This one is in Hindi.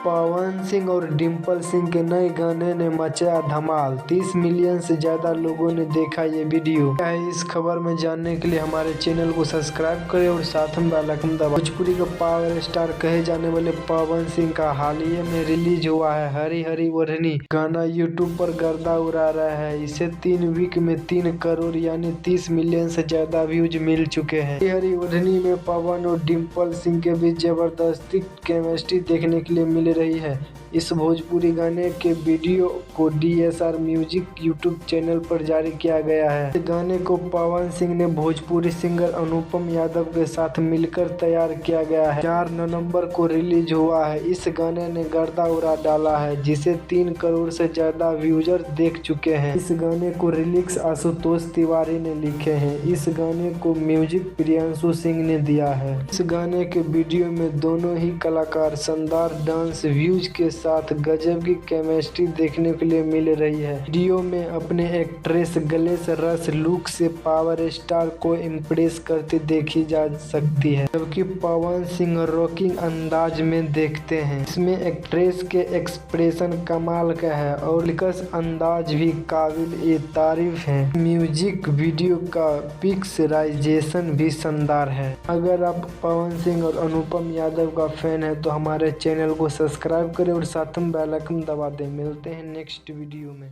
पवन सिंह और डिम्पल सिंह के नए गाने ने मचाया धमाल। 30 मिलियन से ज्यादा लोगों ने देखा ये वीडियो। क्या है इस खबर में जानने के लिए हमारे चैनल को सब्सक्राइब करें और साथ में बेल आइकन दबाएं। भोजपुरी का पावर स्टार कहे जाने वाले पवन सिंह का हाल ही में रिलीज हुआ है हरी हरी ओढ़नी गाना यूट्यूब पर गर्दा उड़ा रहा है। इसे 3 वीक में 3 करोड़ यानी 30 मिलियन से ज्यादा व्यूज मिल चुके हैं। हरी हरी ओढ़नी में पवन और डिम्पल सिंह के बीच जबरदस्ती केमिस्ट्री देखने के लिए मिल रही है। इस भोजपुरी गाने के वीडियो को DSR म्यूजिक यूट्यूब चैनल पर जारी किया गया है। इस गाने को पवन सिंह ने भोजपुरी सिंगर अनुपम यादव के साथ मिलकर तैयार किया गया है। 4 नवंबर को रिलीज हुआ है। इस गाने ने गर्दा उड़ा डाला है जिसे 3 करोड़ से ज्यादा व्यूजर देख चुके हैं। इस गाने को लिरिक्स आशुतोष तिवारी ने लिखे हैं। इस गाने को म्यूजिक प्रियांशु सिंह ने दिया है। इस गाने के वीडियो में दोनों ही कलाकार शानदार डांस व्यूज के साथ गजब की केमिस्ट्री देखने के लिए मिल रही है। वीडियो में अपने एक्ट्रेस गलेश रस लुक से पावर स्टार को इम्प्रेस करती देखी जा सकती है, जबकि पवन सिंह रॉकिंग अंदाज में देखते हैं। इसमें एक्ट्रेस के एक्सप्रेशन कमाल का है और लिरिक्स अंदाज भी काबिल तारीफ है। म्यूजिक वीडियो का पिक्चराइजेशन भी शानदार है। अगर आप पवन सिंह और अनुपम यादव का फैन है तो हमारे चैनल को सब्सक्राइब करें और साथ में बेल आइकन दबा दें। मिलते हैं नेक्स्ट वीडियो में।